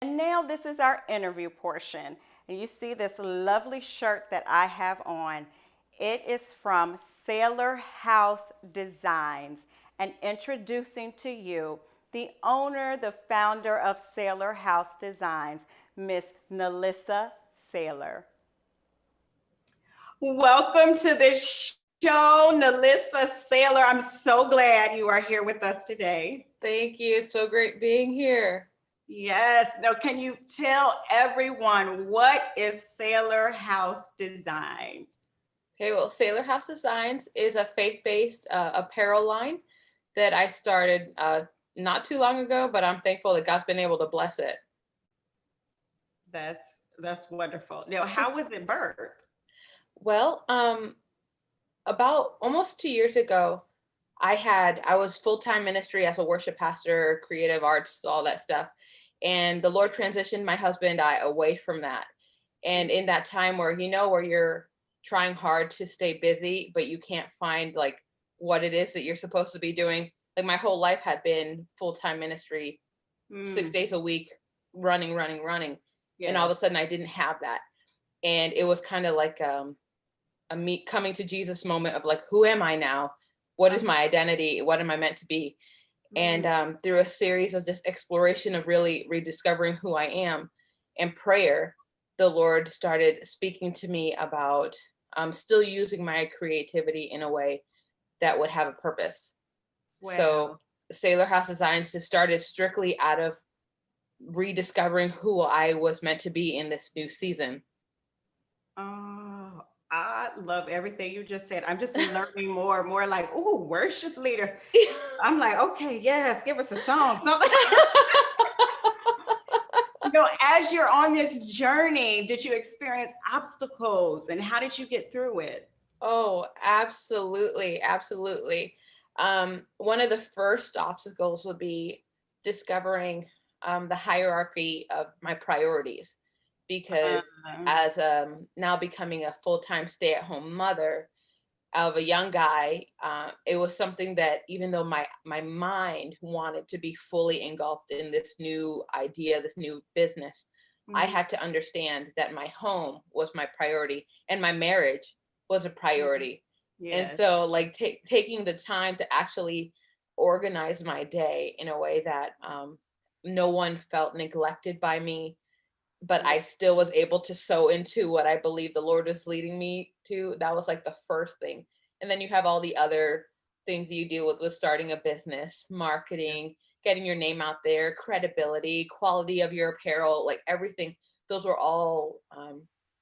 And now this is our interview portion. And you see this lovely shirt that I have on. It is from Saylor House Designs. And introducing to you the owner, the founder of Saylor House Designs, Miss Nellissa Saylor. Welcome to the show, Nellissa Saylor. I'm so glad you are here with us today. Thank you. So great being here. Yes. Now, can you tell everyone what is Saylor House Designs? Okay, well, Saylor House Designs is a faith-based apparel line that I started not too long ago, but I'm thankful that God's been able to bless it. That's wonderful. Now, how was it birthed? Well, about almost 2 years ago, I was full-time ministry as a worship pastor, creative arts, all that stuff. And the Lord transitioned my husband and I away from that. And in that time where you're trying hard to stay busy, but you can't find like what it is that you're supposed to be doing. Like my whole life had been full-time ministry, 6 days a week, running. And all of a sudden I didn't have that. And it was kind of like a me coming to Jesus moment of like, who am I now? What is my identity? What am I meant to be? And through a series of just exploration of really rediscovering who I am and prayer, the Lord started speaking to me about still using my creativity in a way that would have a purpose. Wow. So Saylor House Designs just started strictly out of rediscovering who I was meant to be in this new season. Oh, I love everything you just said. I'm just learning more like, oh, worship leader. I'm like, okay, yes, give us a song. As you're on this journey, did you experience obstacles and how did you get through it? Oh, absolutely. Absolutely. One of the first obstacles would be discovering the hierarchy of my priorities, because as now becoming a full-time stay-at-home mother of a young guy, it was something that even though my mind wanted to be fully engulfed in this new idea, this new business, I had to understand that my home was my priority and my marriage was a priority. And Yes. so like taking the time to actually organize my day in a way that no one felt neglected by me, but I still was able to sow into what I believe the Lord is leading me to. That was like the first thing. And then you have all the other things that you deal with starting a business, marketing, getting your name out there, credibility, quality of your apparel, like everything. Those were all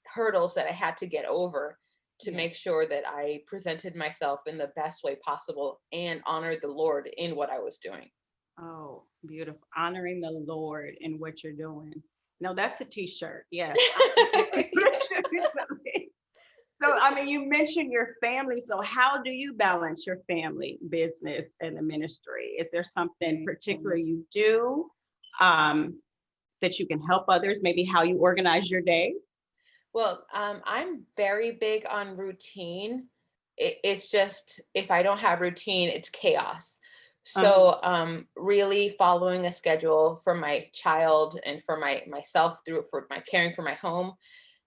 hurdles that I had to get over to make sure that I presented myself in the best way possible and honored the Lord in what I was doing. Oh, beautiful. Honoring the Lord in what you're doing. No, that's a t-shirt. Yes. So, I mean, you mentioned your family. So how do you balance your family, business, and the ministry? Is there something particular you do that you can help others? Maybe how you organize your day? Well, I'm very big on routine. It's just if I don't have routine, it's chaos. So really following a schedule for my child and for myself for my caring for my home,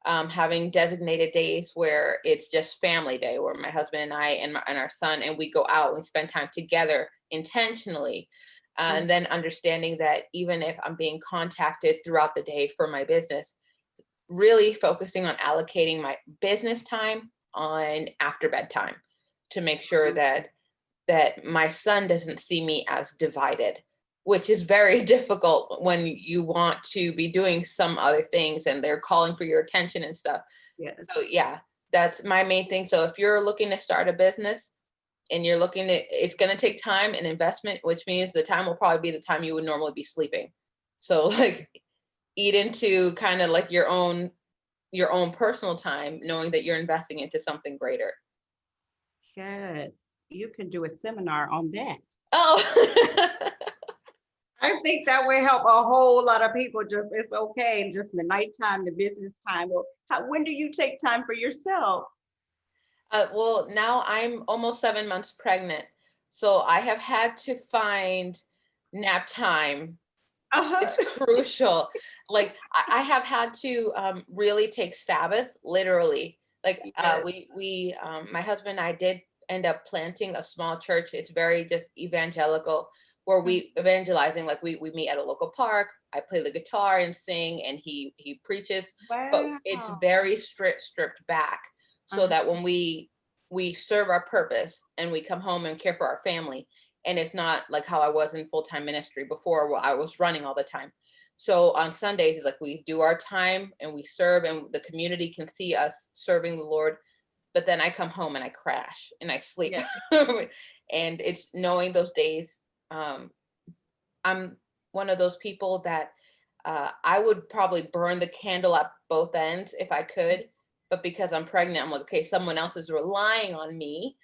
having designated days where it's just family day, where my husband and I and our son and we go out and spend time together intentionally. And then understanding that even if I'm being contacted throughout the day for my business, really focusing on allocating my business time on after bedtime to make sure that my son doesn't see me as divided, which is very difficult when you want to be doing some other things and they're calling for your attention and stuff. Yes. So yeah, that's my main thing. So if you're looking to start a business and you're looking at, it's going to take time and investment, which means the time will probably be the time you would normally be sleeping. So like eat into kind of like your own personal time, knowing that you're investing into something greater. Yes. You can do a seminar on that. Oh, I think that would help a whole lot of people. Just it's okay, just the nighttime, the business time. Or when do you take time for yourself? well, now I'm almost 7 months pregnant. So I have had to find nap time It's crucial. Like I have had to really take Sabbath literally. Like Yes. my husband and I did end up planting a small church. It's very just evangelical, where we evangelizing. Like we meet at a local park. I play the guitar and sing, and he preaches. But it's Wow. very stripped back, so Uh-huh. that when we serve our purpose and we come home and care for our family, and it's not like how I was in full-time ministry before, where I was running all the time. So on Sundays, it's like we do our time and we serve, and the community can see us serving the Lord. But then I come home and I crash and I sleep. Yeah. And it's knowing those days. Um, I'm one of those people that I would probably burn the candle at both ends if I could. But because I'm pregnant, I'm like, okay, someone else is relying on me.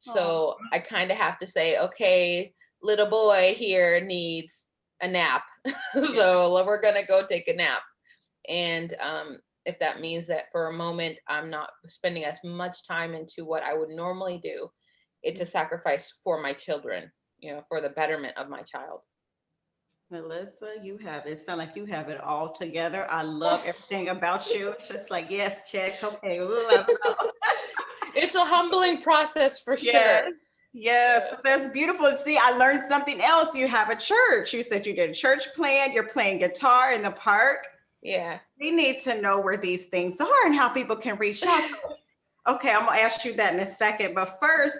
Oh, So I kind of have to say, okay, little boy here needs a nap. yeah. So we're going to go take a nap. And if that means that for a moment, I'm not spending as much time into what I would normally do, it's a sacrifice for my children, for the betterment of my child. Melissa, you have it. Sound like you have it all together. I love everything about you. It's just like, yes, check. Okay. Ooh, I love. It's a humbling process for Yes. sure. Yes, but that's beautiful. See, I learned something else. You have a church. You said you did a church plan. You're playing guitar in the park. Yeah. We need to know where these things are and how people can reach out. So, okay, I'm gonna ask you that in a second. But first,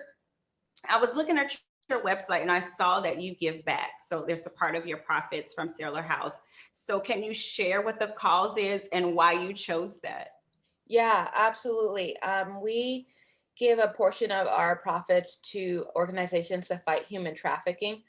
I was looking at your website and I saw that you give back. So there's a part of your profits from Sailor House. So can you share what the cause is and why you chose that? Yeah, absolutely. We give a portion of our profits to organizations that fight human trafficking.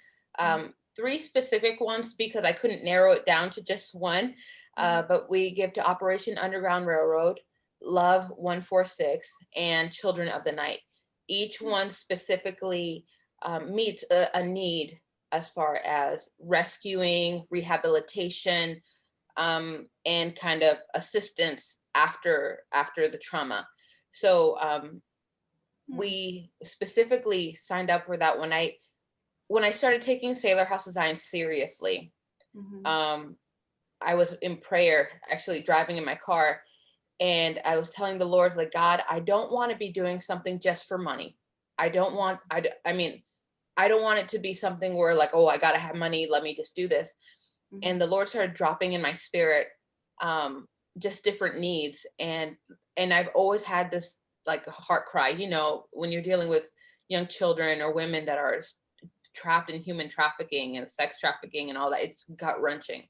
Three specific ones, because I couldn't narrow it down to just one. But we give to Operation Underground Railroad, Love 146, and Children of the Night. Each one specifically meets a need as far as rescuing, rehabilitation, and kind of assistance after the trauma. So we specifically signed up for that when I started taking Sailor House Design seriously. Mhm. Um, I was in prayer, actually driving in my car, and I was telling the Lord, like, God, I don't want to be doing something just for money. I don't want, I mean, I don't want it to be something where like, oh, I gotta have money, let me just do this. Mhm. And the Lord started dropping in my spirit um, just different needs, and I've always had this like heart cry, when you're dealing with young children or women that are trapped in human trafficking and sex trafficking and all that. It's gut wrenching.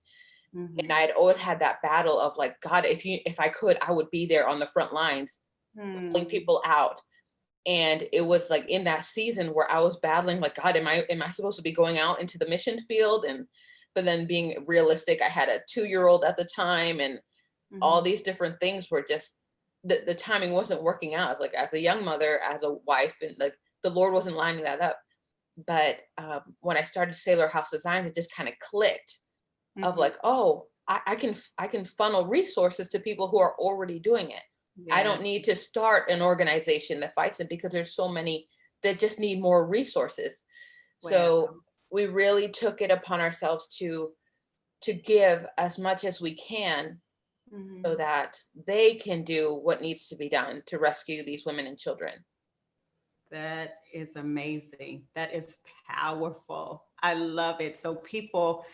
And Mhm. I had always had that battle of like, God, if I could, I would be there on the front lines pulling Mhm. people out. And it was like in that season where I was battling, like, God, am I supposed to be going out into the mission field? And but then being realistic, I had a 2-year-old at the time, and all Mhm. these different things were just the timing wasn't working out. It's like as a young mother, as a wife, and like the Lord wasn't lining that up. But when I started Sailor House Designs, it just kind of clicked of Mhm. like, oh, I can funnel resources to people who are already doing it. I Yeah. don't need to start an organization that fights it, because there's so many that just need more resources. Wow. So we really took it upon ourselves to give as much as we can, so Mhm. that they can do what needs to be done to rescue these women and children. That is amazing. That is powerful. I love it. So people,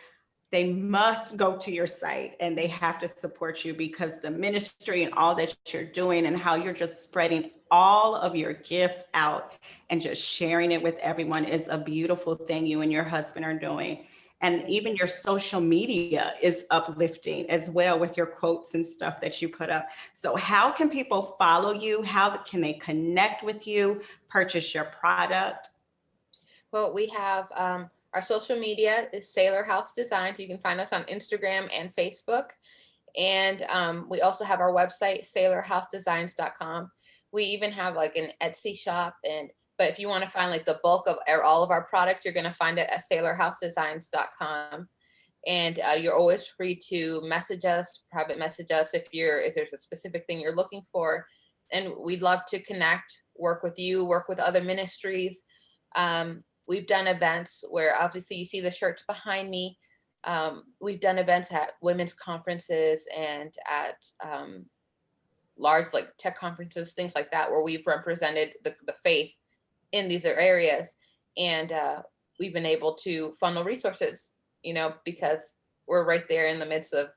they must go to your site and they have to support you because the ministry and all that you're doing and how you're just spreading all of your gifts out and just sharing it with everyone is a beautiful thing you and your husband are doing. And Thank even you. your social media is uplifting as well with your quotes and stuff that you put up. So, how can people follow you? How can they connect with you, purchase your product? Well, we have our social media is Sailor House Designs. You can find us on Instagram and Facebook. And we also have our website, sailorhousedesigns.com. We even have like an Etsy shop. But if you want to find like the bulk of all of our products, you're going to find it at sailorhousedesigns.com. And you're always free to message us, private message us if there's a specific thing you're looking for. And we'd love to connect, work with you, work with other ministries. We've done events where obviously you see the shirts behind me. We've done events at women's conferences and at large like tech conferences, things like that, where we've represented the faith in these areas. And we've been able to funnel resources, because we're right there in the midst of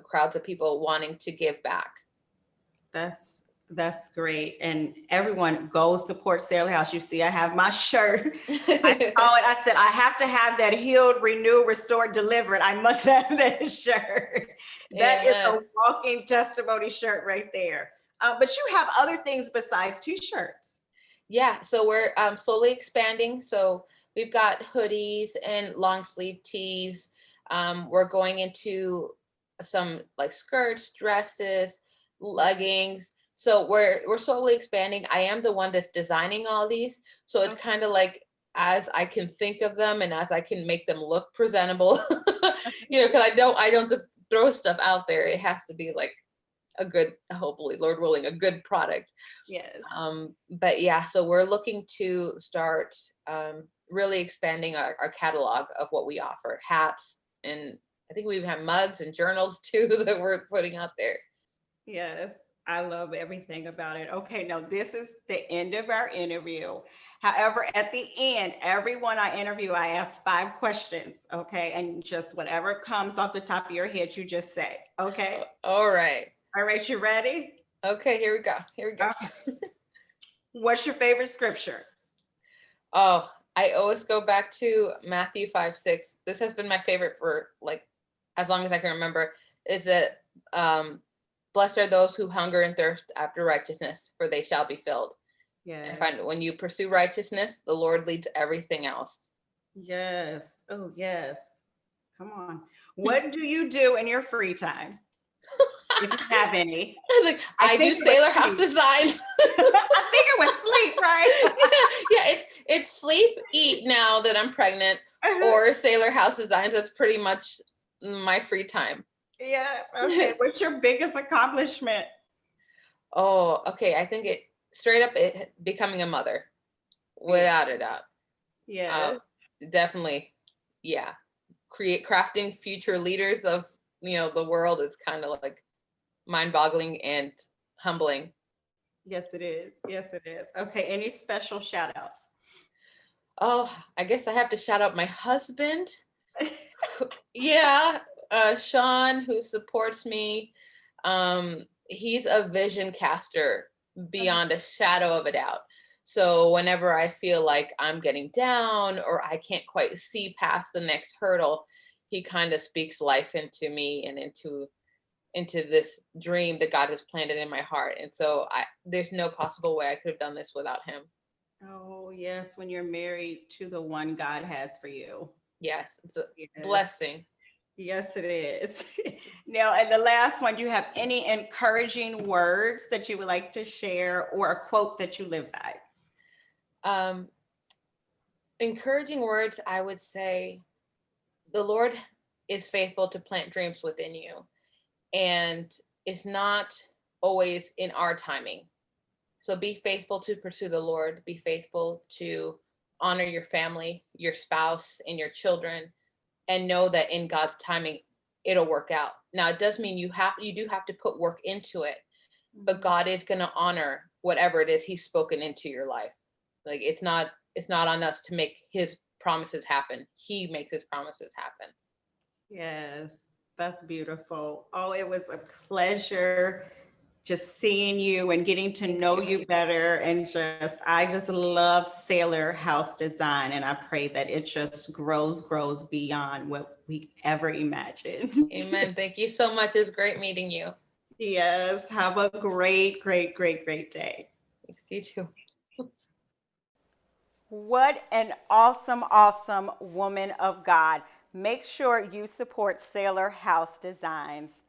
crowds of people wanting to give back. That's great. And everyone go support Saylor House. You see, I have my shirt. I saw it. I said, I have to have that healed, renewed, restored, delivered. I must have that shirt. That is a walking testimony shirt right there. But you have other things besides t-shirts. Yeah. So we're slowly expanding. So we've got hoodies and long sleeve tees. We're going into some like skirts, dresses, leggings. So we're slowly expanding. I am the one that's designing all these. So it's kind of like as I can think of them and as I can make them look presentable, because I don't just throw stuff out there. It has to be like a good, hopefully, Lord willing, a good product. Yes. But yeah, so we're looking to start really expanding our catalog of what we offer. Hats, and I think we even have mugs and journals too that we're putting out there. Yes, I love everything about it. Okay, now this is the end of our interview. However, at the end, everyone I interview, I ask 5 questions, okay? And just whatever comes off the top of your head, you just say, okay? All right. All right, you ready? Okay, here we go. Okay. What's your favorite scripture? Oh, I always go back to Matthew 5:6. This has been my favorite for like as long as I can remember. Is that blessed are those who hunger and thirst after righteousness, for they shall be filled. Yeah. And find when you pursue righteousness, the Lord leads everything else. Yes. Oh, yes. Come on. What do you do in your free time? If you have any. I do Saylor House designs. I think it was sleep, right? Yeah, it's sleep, eat now that I'm pregnant, or Saylor House designs. That's pretty much my free time. Yeah. Okay. What's your biggest accomplishment? Oh, okay. I think it becoming a mother, without a doubt. Yeah. Definitely. Yeah. Crafting future leaders of the world is kind of like mind-boggling and humbling. Yes, it is. Yes, it is. Okay. Any special shout outs? Oh, I guess I have to shout out my husband. Yeah. Sean, who supports me. He's a vision caster beyond a shadow of a doubt. So whenever I feel like I'm getting down or I can't quite see past the next hurdle, he kind of speaks life into me and into this dream that God has planted in my heart. And so there's no possible way I could have done this without him. Oh, yes. When you're married to the one God has for you. Yes. It's a blessing. Yes, it is. Now, and the last one, do you have any encouraging words that you would like to share or a quote that you live by? Encouraging words, I would say, the Lord is faithful to plant dreams within you. And it's not always in our timing. So be faithful to pursue the Lord. Be faithful to honor your family, your spouse, and your children, and know that in God's timing, it'll work out. Now, it does mean you do have to put work into it, but God is going to honor whatever it is He's spoken into your life. Like it's not on us to make His promises happen. He makes His promises happen. Yes, that's beautiful. Oh, it was a pleasure just seeing you and getting to know you better. And I just love Saylor House Design. And I pray that it just grows beyond what we ever imagined. Amen. Thank you so much. It's great meeting you. Yes. Have a great day. Thanks. You too. What an awesome woman of God. Make sure you support Saylor House Designs.